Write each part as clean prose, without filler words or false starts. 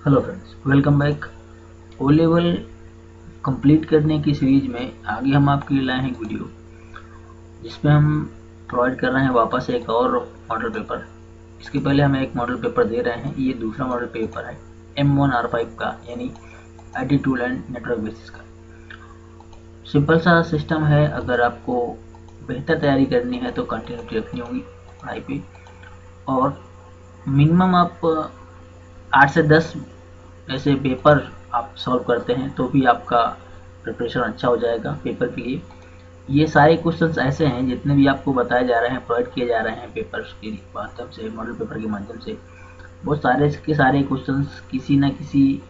Hello friends, welcome back. O level complete करने की series में आगे हम आपके लिए लाए हैं वीडियो, जिसमें हम प्रोवाइड कर रहे हैं वापस एक और मॉडल पेपर। इसके पहले हम एक मॉडल पेपर दे रहे हैं, ये दूसरा मॉडल पेपर है M1R5 का, यानी IT tool and network basis का। सिंपल सा सिस्टम है। अगर आपको बेहतर तैयारी करनी है तो कंटिन्यूटी रखनी होगी पढ़ाई पे, और मिनिमम आप 8 से 10 ऐसे पेपर आप सॉल्व करते हैं तो भी आपका प्रिपरेशन अच्छा हो जाएगा पेपर के लिए। ये सारे क्वेश्चंस ऐसे हैं, जितने भी आपको बताए जा रहे हैं, प्रोवाइड किए जा रहे हैं पेपर्स के माध्यम से, मॉडल पेपर के माध्यम से, वो सारे के सारे क्वेश्चंस किसी न किसी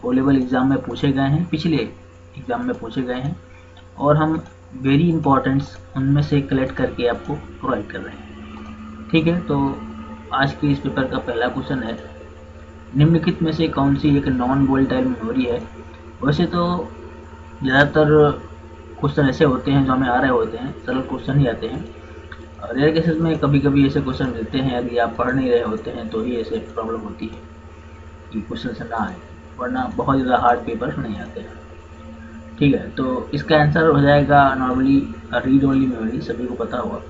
ओ लेवल एग्ज़ाम में पूछे गए हैं, पिछले एग्ज़ाम में पूछे गए हैं, और हम वेरी इंपॉर्टेंट्स उनमें से कलेक्ट करके आपको प्रोवाइड कर रहे हैं। ठीक है, तो आज के इस पेपर का पहला क्वेश्चन है, निम्नलिखित में से कौन सी एक नॉन वोलेटाइल मेमोरी है। वैसे तो ज़्यादातर क्वेश्चन ऐसे होते हैं जो हमें आ रहे होते हैं, सरल क्वेश्चन ही आते हैं। रेयर केसेस में कभी कभी ऐसे क्वेश्चन मिलते हैं, यदि आप पढ़ नहीं रहे होते हैं तो ही ऐसे प्रॉब्लम होती है कि क्वेश्चन से ना आए, वरना बहुत ज़्यादा हार्ड पेपर नहीं आते हैं। ठीक है, तो इसका आंसर हो जाएगा नॉर्मली रीड ओनली मेमोरी, सभी को पता होगा।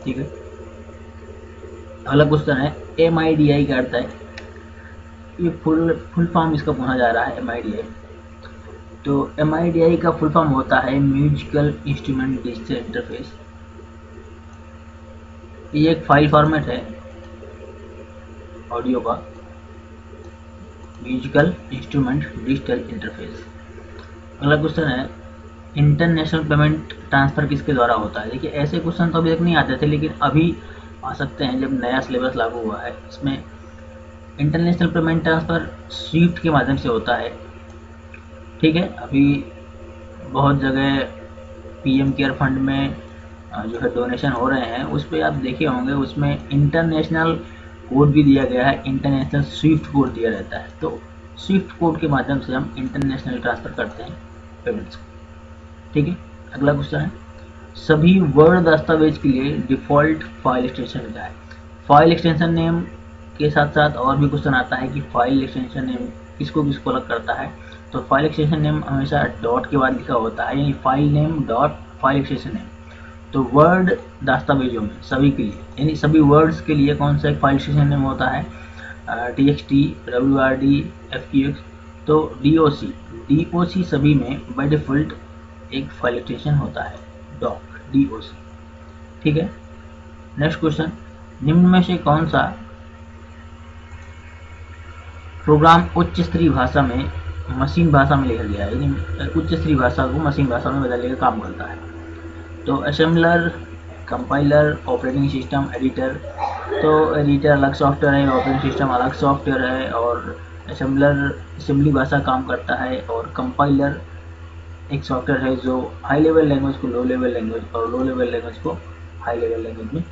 ठीक है, अगला क्वेश्चन है MIDI का अर्थ है, ये फुल फॉर्म इसका पूछा जा रहा है MIDI। तो MIDI का फुल फॉर्म होता है म्यूजिकल इंस्ट्रूमेंट डिजिटल इंटरफेस। ये एक फाइल फॉर्मेट है ऑडियो का, म्यूजिकल इंस्ट्रूमेंट डिजिटल इंटरफेस। अगला क्वेश्चन है, इंटरनेशनल पेमेंट ट्रांसफ़र किसके द्वारा होता है। देखिए, ऐसे क्वेश्चन तो अभी तक नहीं आते थे, लेकिन अभी आ सकते हैं जब नया सिलेबस लागू हुआ है। इसमें इंटरनेशनल पेमेंट ट्रांसफ़र स्विफ्ट के माध्यम से होता है। ठीक है, अभी बहुत जगह PM केयर फंड में जो है डोनेशन हो रहे हैं, उस पर आप देखे होंगे, उसमें इंटरनेशनल कोड भी दिया गया है, इंटरनेशनल स्विफ्ट कोड दिया रहता है। तो स्विफ्ट कोड के माध्यम से हम इंटरनेशनल ट्रांसफ़र करते हैं पेमेंट्स को। ठीक है, अगला क्वेश्चन है, सभी वर्ड दस्तावेज के लिए डिफ़ॉल्ट फाइल एक्सटेंशन क्या है। फाइल एक्सटेंशन नेम के साथ साथ और भी क्वेश्चन आता है कि फाइल एक्सटेंशन नेम किसको किसको अलग करता है। तो फाइल एक्सटेंशन नेम हमेशा डॉट के बाद लिखा होता है, यानी file name dot file extension name. तो वर्ड दस्तावेजों में सभी के लिए, यानी सभी वर्ड्स के लिए कौन सा एक फाइल एक्सटेंशन नेम होता है, TXT, WRD, FQX। तो DOC सभी में बाय डिफ़ॉल्ट एक फाइल एक्सटेंशन होता है, DOC। ठीक है, नेक्स्ट क्वेश्चन, निम्न में से कौन सा प्रोग्राम उच्च स्तरीय भाषा में मशीन भाषा में लिखा गया है, यानी उच्च स्तरीय भाषा को मशीन भाषा में बदलने का काम करता है। तो assembler, compiler, operating system, editor. तो एडिटर अलग सॉफ्टवेयर है, ऑपरेटिंग सिस्टम अलग सॉफ्टवेयर है, और असेंबलर असेंबली भाषा काम करता है, और कंपाइलर एक सॉफ्टवेयर है जो हाई लेवल लैंग्वेज को लो लेवल लैंग्वेज और लो लेवल लैंग्वेज को हाई लेवल लैंग्वेज में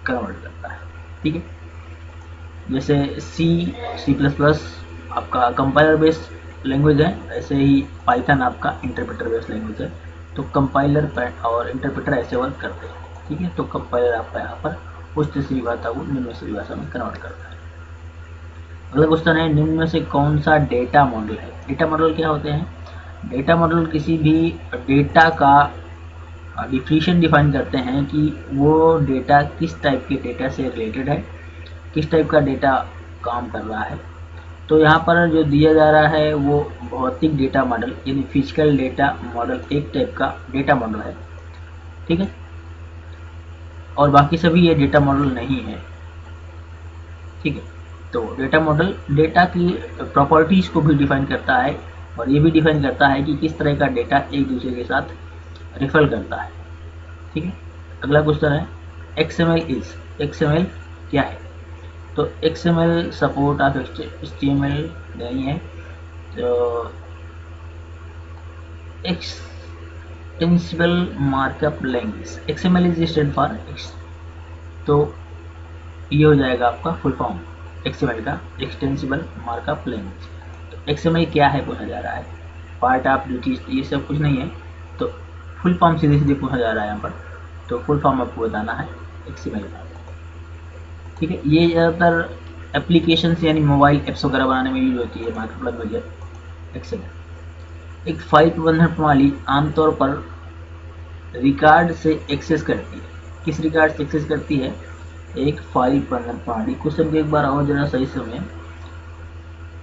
कन्वर्ट करता है। ठीक है, जैसे C++ आपका कंपाइलर बेस्ड लैंग्वेज है, ऐसे ही पाइथन आपका इंटरप्रेटर बेस्ड लैंग्वेज है। तो कंपाइलर और इंटरप्रेटर ऐसे वर्क करते हैं। ठीक है, तो कंपाइलर आपका यहाँ पर उच्च स्तरीय भाषा को निम्न स्तरीय भाषा में कन्वर्ट करता है। अगला क्वेश्चन है, निम्न में से कौन सा डेटा मॉडल है। डेटा मॉडल क्या होते हैं। डेटा मॉडल किसी भी डेटा का डिफिनीशन डिफाइन करते हैं कि वो डेटा किस टाइप के डेटा से रिलेटेड है, किस टाइप का डेटा काम कर रहा है। तो यहाँ पर जो दिया जा रहा है वो भौतिक डेटा मॉडल, यानी फिजिकल डेटा मॉडल एक टाइप का डेटा मॉडल है। ठीक है, और बाकी सभी ये डेटा मॉडल नहीं है। ठीक है, तो डेटा मॉडल डेटा की प्रॉपर्टीज़ को भी डिफाइन करता है, और ये भी डिफाइन करता है कि किस तरह का डेटा एक दूसरे के साथ रिफर करता है। ठीक है, अगला क्वेश्चन है, XML क्या है। तो XML सपोर्ट ऑफ HTML नहीं है। तो extensible markup language, XML is stand for तो ये हो जाएगा आपका फुल फॉर्म XML का, एक्सटेंसिबल मार्कअप लैंग्वेज। तो XML क्या है पूछा जा रहा है, पार्ट ऑफ ड्यूटीज, ये सब कुछ नहीं है। तो फुल फॉर्म सीधे सीधे पूछा जा रहा है यहाँ पर, तो फुल फॉर्म आपको बताना है XML का। ठीक है, ये ज़्यादातर एप्लीकेशन यानी मोबाइल ऐप्स वगैरह बनाने में यूज होती है माइक्रोप्लग मेजर एक्सेल। एक फाइल प्रबंधन प्रणाली आमतौर पर रिकॉर्ड से एक्सेस करती है। किस रिकॉर्ड से एक्सेस करती है? एक फाइल प्रबंधन प्रणाली। क्वेश्चन को एक बार और जरा सही समय।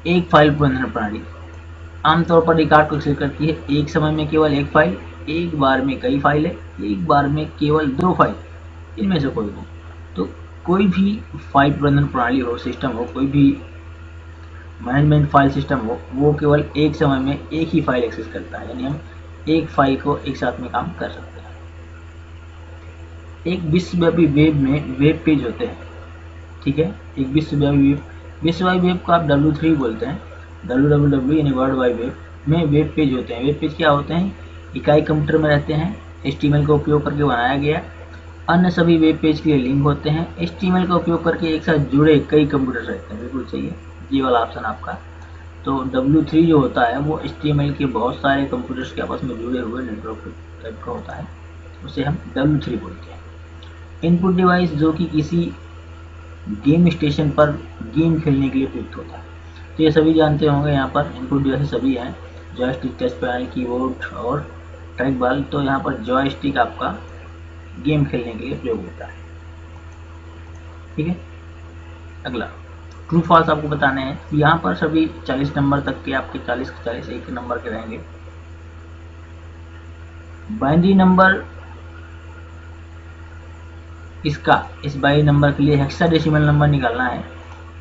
एक फाइल प्रबंधन प्रणाली आमतौर पर रिकॉर्ड को एक्सेस करती है एक समय में केवल एक फाइल, एक बार में कई फाइलें, एक बार में केवल 2 फाइल, इनमें से कोई भी। तो कोई भी फाइल प्रबंधन प्रणाली हो, सिस्टम हो, कोई भी मैनेजमेंट फाइल सिस्टम हो, वो केवल एक समय में एक ही फाइल एक्सेस करता है, यानी हम एक फाइल को एक साथ में काम कर सकते हैं। एक विश्वव्यापी वेब में वेब पेज होते हैं, ठीक है। एक विश्वव्यापी वेब को आप W3 बोलते हैं। www यानी वर्ल्ड वाइड वेब में वेब पेज होते हैं। वेब पेज क्या होते हैं? इकाई कंप्यूटर में रहते हैं, HTML का उपयोग करके बनाया गया। अन्य सभी वेब पेज के लिए लिंक होते हैं। HTML का उपयोग करके एक साथ जुड़े कई कंप्यूटर रहते हैं। बिल्कुल सही है, ये वाला ऑप्शन आपका। तो W3 जो होता है वो HTML के बहुत सारे कंप्यूटर्स के आपस में जुड़े हुए नेटवर्क टाइप का होता है, उसे हम W3 बोलते हैं। इनपुट डिवाइस जो कि किसी गेम स्टेशन पर गेम खेलने के लिए प्रयुक्त होता है। तो ये सभी जानते होंगे, यहाँ पर इनपुट डिवाइस सभी हैं, जॉयस्टिक, टच पैनल, कीबोर्ड और ट्रैक बॉल। तो यहाँ पर जॉयस्टिक आपका गेम खेलने के लिए प्रयोग होता है, ठीक है। अगला ट्रू फॉल्स आपको बताने हैं। यहाँ पर सभी 40 नंबर तक के आपके 40 एक नंबर के रहेंगे। बाइनरी नंबर इस बाइनरी नंबर के लिए हेक्साडेसिमल नंबर निकालना है।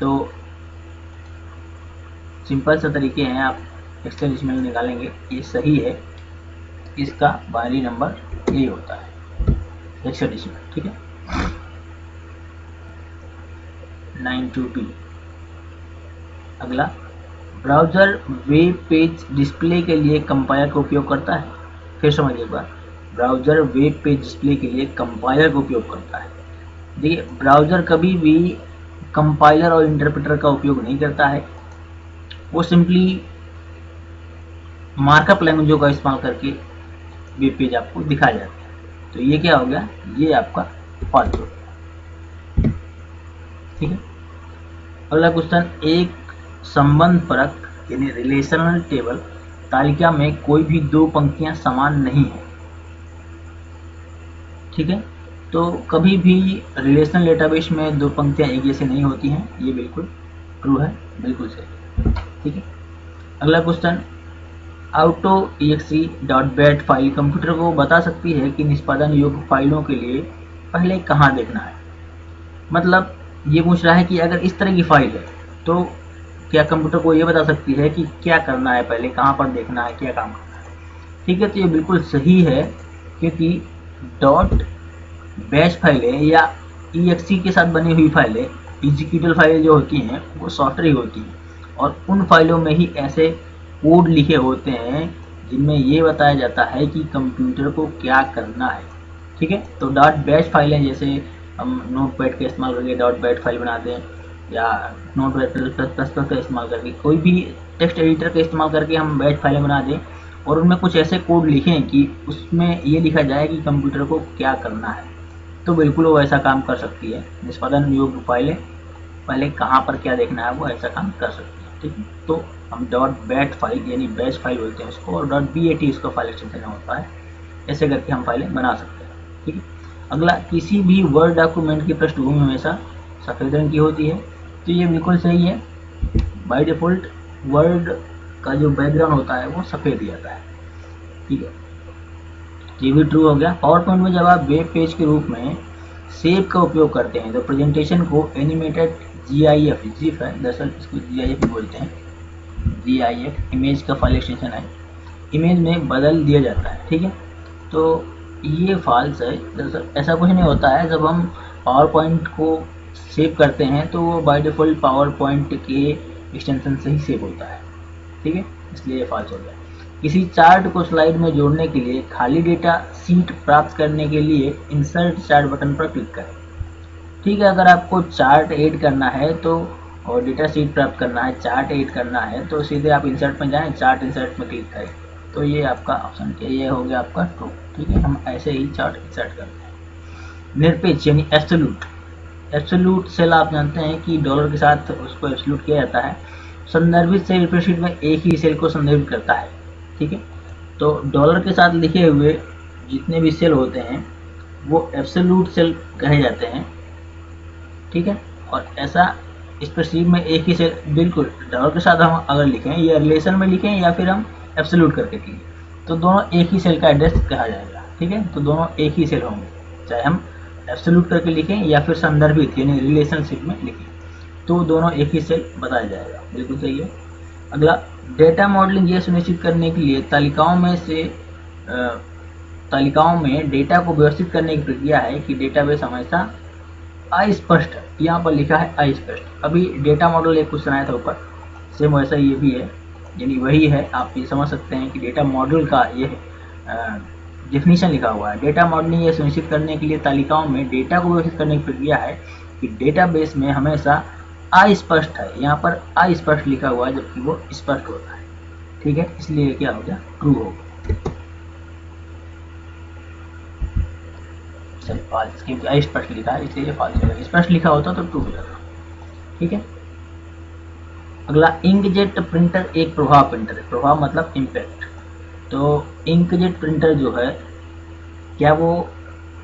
तो सिंपल सा तरीके हैं, आप हेक्साडेसिमल निकालेंगे, ये सही है। इसका बाइनरी नंबर ये होता है हेक्साडेसिमल, ठीक है। 92P। अगला, ब्राउजर वेब पेज डिस्प्ले के लिए कंपाइलर का उपयोग करता है। फिर समझिए एक बार, ब्राउजर वेब पेज डिस्प्ले के लिए कंपाइलर का उपयोग करता है। देखिए, ब्राउजर कभी भी कंपाइलर और इंटरप्रेटर का उपयोग नहीं करता है, वो सिंपली मार्कअप लैंग्वेजों का इस्तेमाल करके वेब पेज आपको दिखाया जाता है। तो ये क्या हो गया? ये आपका फॉल्स हो गया, ठीक है। अगला क्वेश्चन, एक संबंध परक यानी रिलेशनल टेबल तालिका में कोई भी 2 पंक्तियां समान नहीं है, ठीक है। तो कभी भी रिलेशनल डेटाबेस में 2 पंक्तियां एक जैसे नहीं होती हैं, ये बिल्कुल ट्रू है, बिल्कुल सही, ठीक है। अगला क्वेश्चन, autoexe.bat फाइल कंप्यूटर को बता सकती है कि निष्पादन योग्य फाइलों के लिए पहले कहाँ देखना है। मतलब ये पूछ रहा है कि अगर इस तरह की फाइल है तो क्या कंप्यूटर को ये बता सकती है कि क्या करना है, पहले कहाँ पर देखना है, क्या काम करना है, ठीक है। तो ये बिल्कुल सही है, क्योंकि .bash फाइलें या exe के साथ बनी हुई फाइलें, एग्जीक्यूटेबल फाइलें जो होती हैं वो सॉफ्टवेयर होती हैं, और उन फाइलों में ही ऐसे कोड लिखे होते हैं जिनमें ये बताया जाता है कि कंप्यूटर को क्या करना है, ठीक है। तो .bash फाइलें, जैसे हम नोटपैड का इस्तेमाल करके .bat फाइल बनाते हैं, या नोटपैड का इस्तेमाल करके, कोई भी टेक्स्ट एडिटर का इस्तेमाल करके हम बैश फाइलें बना दें और उनमें कुछ ऐसे कोड लिखें कि उसमें ये लिखा जाए कि कंप्यूटर को क्या करना है, तो बिल्कुल वो ऐसा काम कर सकती है। निष्पादन योग्य फाइलें पहले कहाँ पर क्या देखना है वो ऐसा काम कर सकती है, ठीक है। तो हम .bat फाइल यानी बैश फाइल बोलते हैं उसको, और .bat उसका फाइल एक्सटेंशन होता है। ऐसे करके हम फाइलें बना सकते हैं, ठीक है। अगला, किसी भी वर्ड डॉक्यूमेंट की पृष्ठभूमि हमेशा सफ़ेद रंग की होती है। तो ये बिल्कुल सही है, बाय डिफ़ॉल्ट वर्ड का जो बैकग्राउंड होता है वो सफ़ेद ही आता है, ठीक है। ये भी ट्रू हो गया। पावर पॉइंट में जब आप वेब पेज के रूप में शेप का उपयोग करते हैं तो प्रेजेंटेशन को एनिमेटेड GIF है, दरअसल इसको GIF बोलते हैं, GIF इमेज का फाइल एक्सटेंशन है, इमेज में बदल दिया जाता है, ठीक है। तो ये फॉल्स है, दरअसल ऐसा कुछ नहीं होता है। जब हम पावर पॉइंट को सेव करते हैं तो वो बाय डिफ़ॉल्ट पावर पॉइंट के एक्सटेंशन से ही सेव होता है, ठीक है, इसलिए ये फॉल्स हो गया। किसी चार्ट को स्लाइड में जोड़ने के लिए खाली डेटा शीट प्राप्त करने के लिए इंसर्ट चार्ट बटन पर क्लिक करें, ठीक है। अगर आपको चार्ट ऐड करना है तो, और डेटा शीट प्राप्त करना है, चार्ट ऐड करना है, तो सीधे आप इंसर्ट में जाएं, चार्ट इंसर्ट में क्लिक करें। तो ये आपका ऑप्शन क्या, ये हो गया आपका ट्रू, ठीक है। हम ऐसे ही चार्ट इंसर्ट करते हैं। निरपेक्ष यानी एब्सोल्यूट एब्सोल्यूट सेल आप जानते हैं कि डॉलर के साथ उसको एब्सोल्यूट किया जाता है। संदर्भित सेल स्प्रेडशीट में एक ही सेल को संदर्भित करता है, ठीक है। तो डॉलर के साथ लिखे हुए जितने भी सेल होते हैं वो एब्सोल्यूट सेल कहे जाते हैं, ठीक है। और ऐसा स्प्रेडशीट में एक ही सेल, बिल्कुल डॉलर के साथ हम अगर लिखें या रिलेशन में लिखें या फिर हम एब्सोल्यूट करके लिखें तो दोनों एक ही सेल का एड्रेस कहा जाएगा, ठीक है। तो दोनों एक ही सेल होंगे, चाहे हम एब्सोल्यूट करके लिखें या फिर संदर्भित यानी रिलेशनशिप में लिखें, तो दोनों एक ही सेल बताया जाएगा, बिल्कुल सही है। अगला, डेटा मॉडलिंग ये सुनिश्चित करने के लिए तालिकाओं में डेटा को व्यवस्थित करने की प्रक्रिया है कि डेटाबेस हमेशा अस्पष्ट, यहाँ पर लिखा है अस्पष्ट। अभी डेटा मॉडल एक क्वेश्चन आया था ऊपर, सेम वैसा ये भी है, यानी वही है। आप ये समझ सकते हैं कि डेटा मॉडल का ये डेफिनेशन लिखा हुआ है। डेटा मॉडलिंग ये सुनिश्चित करने के लिए तालिकाओं में डेटा को व्यवस्थित करने की प्रक्रिया है कि डेटाबेस में हमेशा अस्पष्ट है, यहाँ पर अस्पष्ट लिखा हुआ है जबकि वो स्पष्ट होता है, ठीक है। इसलिए क्या हो गया, ट्रू हो गया। फॉल्स, क्योंकि अस्पष्ट लिखा है इसलिए फॉल्स हो गया। स्पष्ट लिखा होता तो ट्रू हो जाता, ठीक है। अगला, इंकजेट प्रिंटर एक प्रभाव प्रिंटर है। प्रभाव मतलब इम्पैक्ट। तो इंकजेट प्रिंटर जो है क्या वो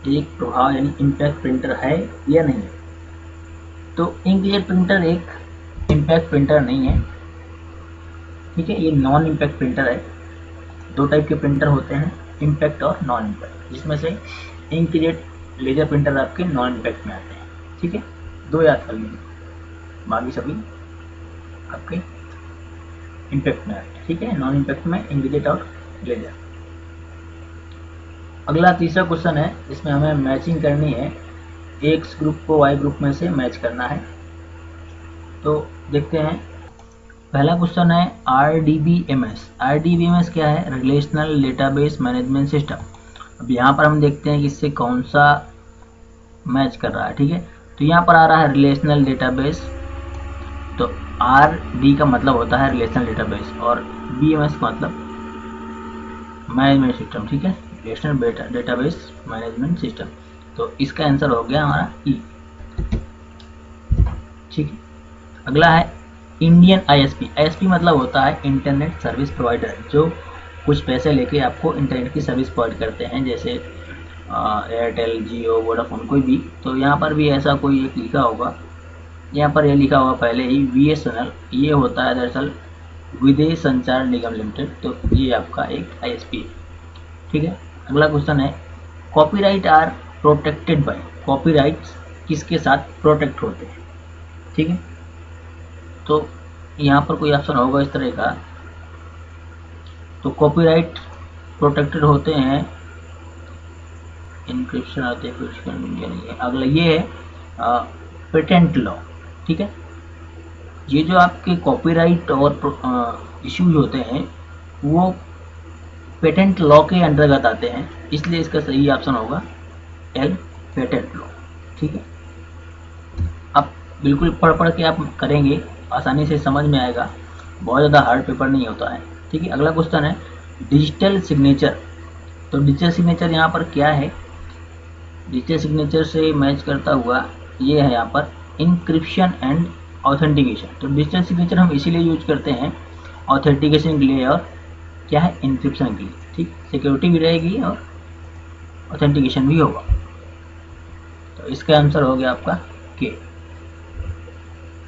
एक प्रभाव यानी इम्पैक्ट प्रिंटर है या नहीं है? तो इंकजेट प्रिंटर एक इम्पैक्ट प्रिंटर नहीं है, ठीक है। ये नॉन इम्पैक्ट प्रिंटर है। दो टाइप के प्रिंटर होते हैं, इम्पैक्ट और नॉन इम्पैक्ट, जिसमें से इंकजेट लेजर प्रिंटर आपके नॉन इम्पैक्ट में आते हैं, ठीक है। दो याद कर लीजिए, बाकी सभी आपके इम्पैक्ट में आते हैं, ठीक है। नॉन इम्पैक्ट में इंकजेट और लेजर। अगला तीसरा क्वेश्चन है, इसमें हमें मैचिंग करनी है, एक्स ग्रुप को वाई ग्रुप में से मैच करना है। तो देखते हैं, पहला क्वेश्चन है RDBMS। RDBMS क्या है? Relational database management system. अब यहाँ पर हम देखते हैं कि इससे कौन सा मैच कर रहा है, ठीक है। तो यहाँ पर आ रहा है रिलेशनल डेटाबेस, तो RD का मतलब होता है रिलेशनल डेटाबेस और BMS का मतलब मैनेजमेंट सिस्टम, ठीक है, रिलेशनल डेटाबेस मैनेजमेंट सिस्टम। तो इसका आंसर हो गया हमारा E, ठीक है। अगला है इंडियन ISP। ISP मतलब होता है इंटरनेट सर्विस प्रोवाइडर, जो कुछ पैसे लेके आपको इंटरनेट की सर्विस प्रोवाइड करते हैं, जैसे एयरटेल, जियो, वोडाफोन, कोई भी। तो यहाँ पर भी ऐसा कोई एक लिखा होगा, यहाँ पर यह लिखा होगा पहले ही BSNL, ये होता है दरअसल विदेश संचार निगम लिमिटेड। तो ये आपका एक ISP है, ठीक है। अगला क्वेश्चन है, copyright are protected by. Copyrights किसके साथ प्रोटेक्ट होते हैं, ठीक है। तो यहाँ पर कोई ऑप्शन होगा इस तरह का, तो कॉपीराइट प्रोटेक्टेड होते हैं, इंक्रिप्शन आते हैं, फिर नहीं है। अगला ये है पेटेंट लॉ, ठीक है। ये जो आपके कॉपीराइट और इश्यूज होते हैं वो पेटेंट लॉ के अंतर्गत आते हैं, इसलिए इसका सही ऑप्शन होगा L, पेटेंट लॉ, ठीक है। अब बिल्कुल पढ़ के आप करेंगे, आसानी से समझ में आएगा, बहुत ज़्यादा हार्ड पेपर नहीं होता है, ठीक है। अगला क्वेश्चन है डिजिटल सिग्नेचर। तो डिजिटल सिग्नेचर यहाँ पर क्या है? डिजिटल सिग्नेचर से मैच करता हुआ ये है यहाँ पर इंक्रिप्शन एंड ऑथेंटिकेशन। तो डिजिटल सिग्नेचर हम इसीलिए यूज करते हैं ऑथेंटिकेशन के लिए और क्या है, इंक्रिप्शन के लिए, ठीक। सिक्योरिटी भी रहेगी और ऑथेंटिकेशन भी होगा। तो इसका आंसर हो गया आपका के,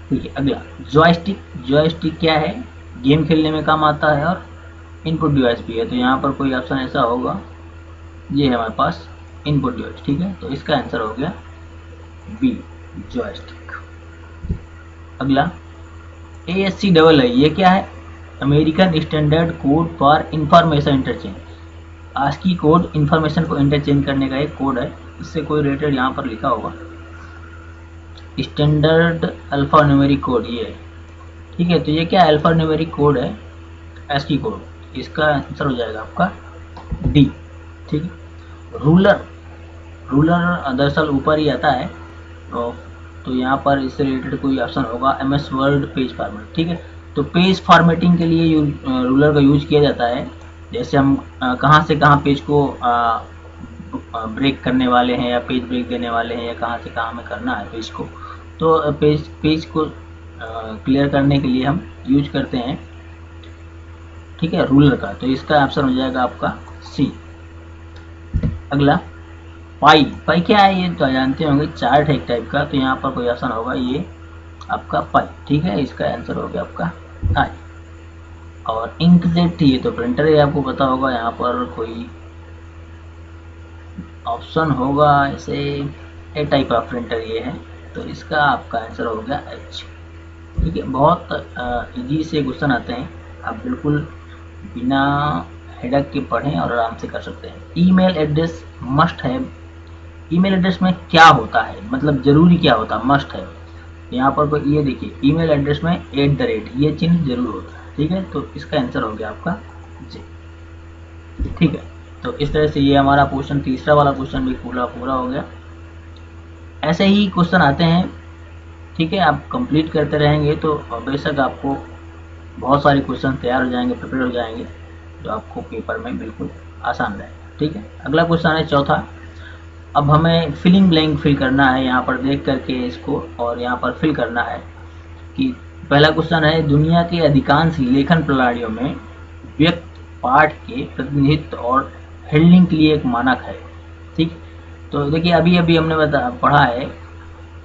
ठीक है। अगला जॉयस्टिक। जॉयस्टिक क्या है? गेम खेलने में काम आता है और इनपुट डिवाइस भी है। तो यहाँ पर कोई ऑप्शन ऐसा होगा, ये है हमारे पास इनपुट डिवाइस, ठीक है। तो इसका आंसर हो गया बी, जॉयस्टिक। अगला ASCII, ये क्या है? American standard code for information interchange. ASCII code information को इंटरचेंज करने का एक कोड है, इससे कोई रिलेटेड यहाँ पर लिखा होगा। स्टैंडर्ड अल्फा न्यूमेरिक कोड ये है, ठीक है। तो ये क्या अल्फा न्यूमेरिक कोड है, ASCII कोड, इसका आंसर हो जाएगा आपका डी, ठीक है। रूलर दरअसल ऊपर ही आता है, तो यहाँ पर इससे रिलेटेड कोई ऑप्शन होगा MS वर्ड पेज फॉर्मेट, ठीक है। तो पेज फॉर्मेटिंग के लिए रूलर का यूज किया जाता है, जैसे हम कहाँ से कहाँ पेज को ब्रेक करने वाले हैं या पेज ब्रेक देने वाले हैं या कहाँ से कहाँ में करना है पेज को, तो पेज को क्लियर करने के लिए हम यूज करते हैं, ठीक है, रूलर का। तो इसका आंसर हो जाएगा आपका सी। अगला पाई क्या है, ये तो जानते होंगे, चार्ट है एक टाइप का, तो यहाँ पर कोई ऑप्शन होगा ये आपका पाई, ठीक है, इसका आंसर हो गया आपका आई। और इंकजेट, ये तो प्रिंटर है, आपको पता होगा, यहाँ पर कोई ऑप्शन होगा ऐसे, ए टाइप ऑफ प्रिंटर ये है, तो इसका आपका आंसर हो गया एच, ठीक है। बहुत इजी से क्वेश्चन आते हैं, आप बिल्कुल बिना हेडक के पढ़ें और आराम से कर सकते हैं। ईमेल एड्रेस मस्ट है, ईमेल एड्रेस में क्या होता है, मतलब जरूरी क्या होता है, मस्ट है। यहाँ पर कोई ये देखिए, ईमेल एड्रेस में @ ये चिन्ह जरूर होता है, ठीक है, तो इसका आंसर हो गया आपका जे, ठीक है। तो इस तरह से ये हमारा क्वेश्चन, तीसरा वाला क्वेश्चन भी पूरा हो गया। ऐसे ही क्वेश्चन आते हैं, ठीक है, आप कंप्लीट करते रहेंगे तो बेशक आपको बहुत सारे क्वेश्चन तैयार हो जाएंगे, प्रिपेयर हो जाएंगे, जो आपको पेपर में बिल्कुल आसान रहेगा, ठीक है। अगला क्वेश्चन है चौथा। अब हमें फिलिंग ब्लैंक फिल करना है, यहाँ पर देख करके इसको और यहाँ पर फिल करना है कि पहला क्वेश्चन है, दुनिया के अधिकांश लेखन प्रणालियों में व्यक्त पाठ के प्रतिनिधित्व और हेडिंग के लिए एक मानक है, ठीक। तो देखिए अभी हमने पढ़ा है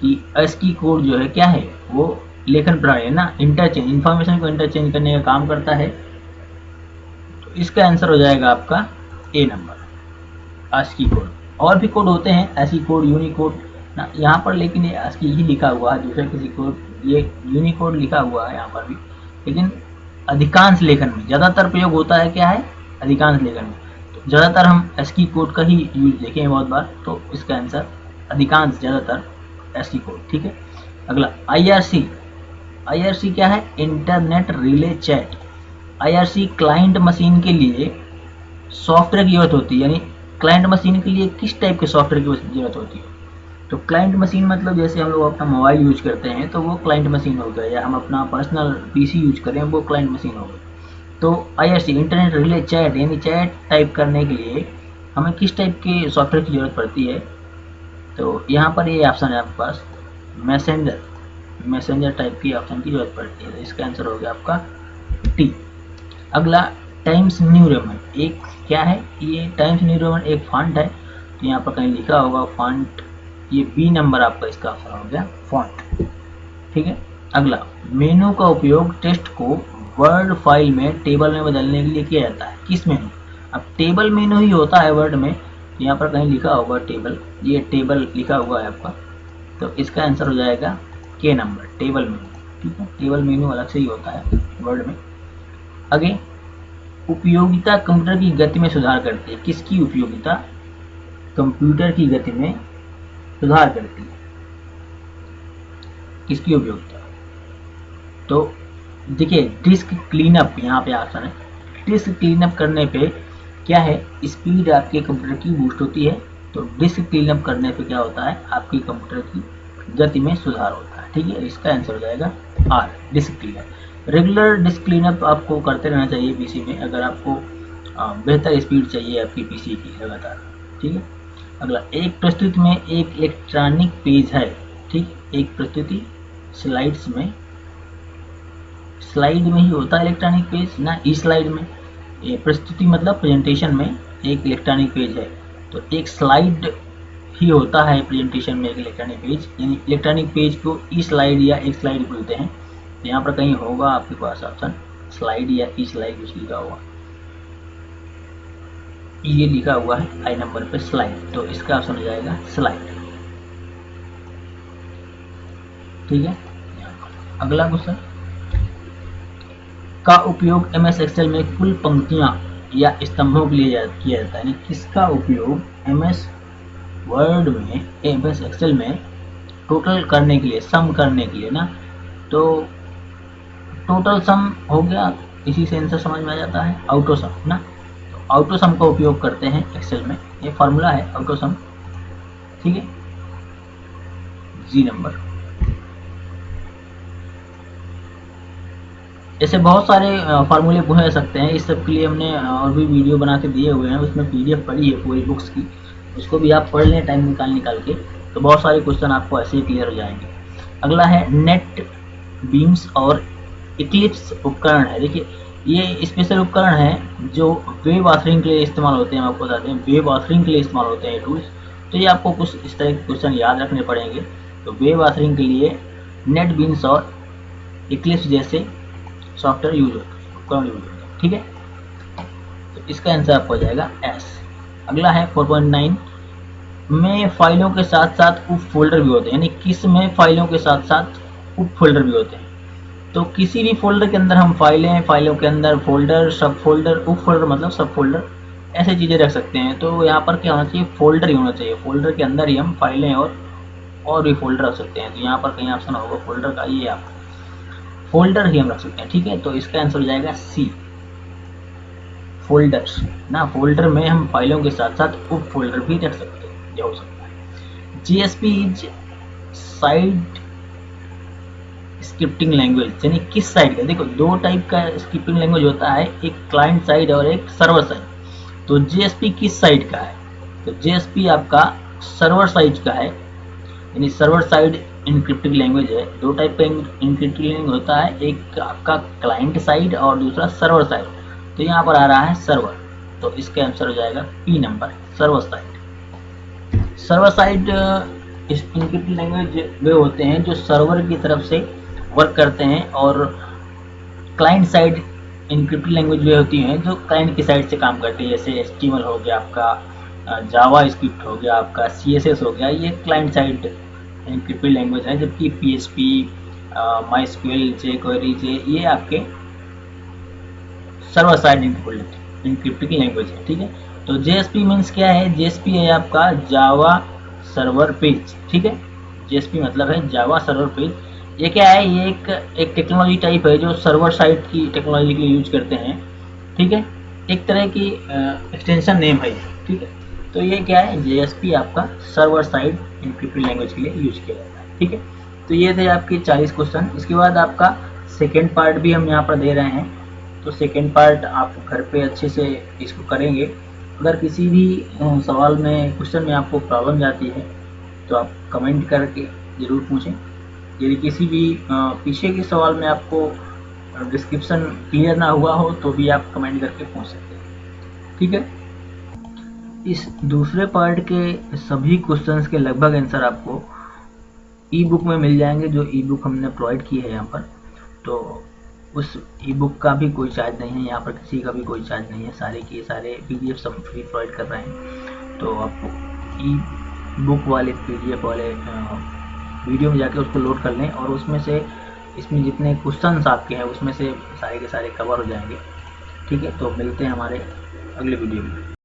कि ASCII कोड जो है क्या है, वो लेखन प्रणाली है ना, इंटरचेंज, इंफॉर्मेशन को इंटरचेंज करने का काम करता है। तो इसका आंसर हो जाएगा आपका ए नंबर, ASCII कोड। और भी कोड होते हैं, ASCII कोड, यूनिकोड ना, यहाँ पर लेकिन ये ASCII ही लिखा हुआ है, दूसरा किसी कोड, ये यूनिकोड लिखा हुआ है यहाँ पर भी, लेकिन अधिकांश लेखन में ज़्यादातर प्रयोग होता है क्या है, अधिकांश लेखन में। तो ज़्यादातर हम ASCII कोड का ही यूज देखें बहुत बार, तो इसका आंसर अधिकांश, ज़्यादातर ASCII कोड, ठीक है। अगला IRC क्या है, internet relay chat. IRC client machine के लिए सॉफ्टवेयर की जरूरत होती है, यानी क्लाइंट मशीन के लिए किस टाइप के सॉफ्टवेयर की जरूरत होती है। तो क्लाइंट मशीन मतलब जैसे हम लोग अपना मोबाइल यूज करते हैं तो वो क्लाइंट मशीन हो गया, या हम अपना पर्सनल PC यूज करें वो क्लाइंट मशीन हो गई। तो IRC इंटरनेट रिले चैट, यानी चैट टाइप करने के लिए हमें किस टाइप के सॉफ्टवेयर की जरूरत पड़ती है। तो यहाँ पर ये ऑप्शन है आपके पास, मैसेंजर टाइप की ऑप्शन की जरूरत पड़ती है, तो इसका आंसर हो गया आपका टी। अगला टाइम्स न्यू रोमन, एक क्या है, ये टाइम्स न्यू रोमन एक फॉन्ट है, तो यहाँ पर कहीं लिखा होगा फॉन्ट, ये बी नंबर आपका इसका आंसर हो गया फॉन्ट, ठीक है। अगला मेनू का उपयोग टेक्स्ट को वर्ड फाइल में टेबल में बदलने के लिए किया जाता है, किस मेनू। अब टेबल मेनू ही होता है वर्ड में, तो यहाँ पर कहीं लिखा होगा टेबल, ये टेबल लिखा हुआ है आपका, तो इसका आंसर हो जाएगा के नंबर, टेबल मेनू, ठीक है। टेबल मेनू अलग से ही होता है वर्ड में। आगे उपयोगिता कंप्यूटर की गति में सुधार करती है, किसकी उपयोगिता कंप्यूटर की गति में सुधार करती है, किसकी उपयोगिता। तो देखिए डिस्क क्लीनअप, यहाँ पे ऑप्शन है, डिस्क क्लीनअप करने पे क्या है, स्पीड आपके कंप्यूटर की बूस्ट होती है। तो डिस्क क्लीनअप करने पे क्या होता है, आपकी कंप्यूटर की गति में सुधार होता है, ठीक है। इसका आंसर हो जाएगा R, disk cleanup. Regular disk cleanup आपको करते रहना चाहिए PC में, अगर आपको बेहतर स्पीड चाहिए आपकी PC की लगातार, ठीक है। अगला एक प्रस्तुति में एक इलेक्ट्रॉनिक पेज है, ठीक, एक प्रस्तुति स्लाइड्स में, स्लाइड में ही होता है इलेक्ट्रॉनिक पेज ना, ई स्लाइड में, ये प्रस्तुति मतलब प्रेजेंटेशन में एक इलेक्ट्रॉनिक पेज है, तो एक स्लाइड ही होता है प्रेजेंटेशन में एक इलेक्ट्रॉनिक पेज, यानी इलेक्ट्रॉनिक पेज को ई स्लाइड या एक स्लाइड बोलते हैं। यहाँ पर कहीं होगा आपके पास ऑप्शन स्लाइड या ई स्लाइड, कुछ लिखा हुआ, ये लिखा हुआ है आई नंबर पे स्लाइड, तो इसका ऑप्शन हो जाएगा स्लाइड, ठीक है। अगला क्वेश्चन, का उपयोग MS एक्सेल में कुल पंक्तियां या स्तंभों के लिए किया जाता है, यानी किसका उपयोग MS वर्ड में, MS एक्सेल में टोटल करने के लिए, सम करने के लिए ना, तो टोटल सम हो गया, इसी से आंसर समझ में आ जाता है, ऑटो सम ना, तो ऑटो सम का उपयोग करते हैं एक्सेल में, ये फॉर्मूला है ऑटो सम, ठीक है, जी नंबर। ऐसे बहुत सारे फार्मूले पूछे जा सकते हैं, इस सब के लिए हमने और भी वीडियो बना के दिए हुए हैं, उसमें PDF पड़ी है पूरी बुक्स की, उसको भी आप पढ़ लें टाइम निकाल के, तो बहुत सारे क्वेश्चन आपको ऐसे ही क्लियर हो जाएंगे। अगला है नेट बीम्स और इक्लिप्स उपकरण है। देखिए ये स्पेशल उपकरण है जो वेब ऑथरिंग के लिए इस्तेमाल होते हैं। हम आपको बताते हैं वेब ऑथरिंग के लिए इस्तेमाल होते हैं ये टूल्स। तो ये आपको कुछ इस तरह के क्वेश्चन याद रखने पड़ेंगे। तो वेब ऑथरिंग के लिए नेट बीम्स और इक्लिप्स जैसे सॉफ्टवेयर यूज होते हैं, उपकरण यूज होते हैं। ठीक है, तो इसका आंसर आपको हो जाएगा एस। अगला है 4.9 में फाइलों के साथ साथ उप फोल्डर भी होते हैं, यानी किस में फाइलों के साथ साथ उप फोल्डर भी होते हैं। तो किसी भी फोल्डर के अंदर हम फाइलें, फाइलों के अंदर फोल्डर, सब फोल्डर, उप फोल्डर मतलब सब फोल्डर, ऐसे चीज़ें रख सकते हैं। तो यहाँ पर क्या होना चाहिए, फोल्डर ही होना चाहिए। फोल्डर के अंदर ही हम फाइलें और भी फोल्डर रख सकते हैं। तो यहाँ पर कहीं ऑप्शन होगा फोल्डर का, ये आप फोल्डर ही हम रख सकते हैं। ठीक है, तो इसका आंसर हो जाएगा सी, फोल्डर्स ना। फोल्डर में हम फाइलों के साथ साथ उप फोल्डर भी रख सकते हैं, ये हो सकता है। GSP is side scripting language, यानी किस साइड का। देखो दो टाइप का स्क्रिप्टिंग लैंग्वेज होता है, एक क्लाइंट साइड और एक सर्वर साइड। तो जीएसपी किस साइड का है, तो जीएसपी आपका सर्वर साइड का है, यानी सर्वर साइड इनक्रिप्टिंग लैंग्वेज है। दो टाइप का इनक्रिप्टिंग लैंग्वेज होता है, एक आपका क्लाइंट साइड और दूसरा सर्वर साइड। तो यहाँ पर आ रहा है सर्वर, तो इसका आंसर हो जाएगा P number, server side. Server side encrypting language वे होते हैं जो सर्वर की तरफ से वर्क करते हैं, और क्लाइंट साइड इनक्रिप्टेड लैंग्वेज वे होती हैं जो क्लाइंट की साइड से काम करती है। जैसे HTML हो गया आपका, जावा स्क्रिप्ट हो गया आपका, CSS हो गया, ये क्लाइंट साइड इनक्रिप्टेड लैंग्वेज है। जबकि PHP, MySQL, jQuery, ये आपके सर्वर साइड इनक्रिप्टेड लैंग्वेज है। ठीक है, तो JSP मीन्स क्या है, JSP है आपका जावा सर्वर पेज। ठीक है, JSP मतलब है जावा सर्वर पेज। ये क्या है, ये एक टेक्नोलॉजी टाइप है जो सर्वर साइड की टेक्नोलॉजी के लिए यूज करते हैं। ठीक है, एक तरह की एक्सटेंशन नेम है। ठीक है, तो ये क्या है, JSP आपका सर्वर साइड इनक्रिप्टेड लैंग्वेज के लिए यूज किया जाता है। ठीक है, तो ये थे आपके 40 क्वेश्चन। इसके बाद आपका सेकेंड पार्ट भी हम यहाँ पर दे रहे हैं। तो सेकेंड पार्ट आप घर पे अच्छे से इसको करेंगे। अगर किसी भी सवाल में, क्वेश्चन में आपको प्रॉब्लम जाती है तो आप कमेंट करके ज़रूर पूछें। यदि किसी भी पीछे के सवाल में आपको डिस्क्रिप्शन क्लियर ना हुआ हो तो भी आप कमेंट करके पूछ सकते हैं। ठीक है, इस दूसरे पार्ट के सभी क्वेश्चंस के लगभग आंसर आपको ई बुक में मिल जाएंगे, जो ई बुक हमने प्रोवाइड की है यहाँ पर। तो उस ई बुक का भी कोई चार्ज नहीं है, यहाँ पर किसी का भी कोई चार्ज नहीं है। सारे के सारे PDF हम फ्री प्रोवाइड कर रहे हैं। तो आपको ई बुक वाले PDF वाले वीडियो में जाके उसको लोड कर लें, और उसमें से इसमें जितने क्वेश्चंस आपके हैं उसमें से सारे के सारे कवर हो जाएंगे। ठीक है, तो मिलते हैं हमारे अगले वीडियो में।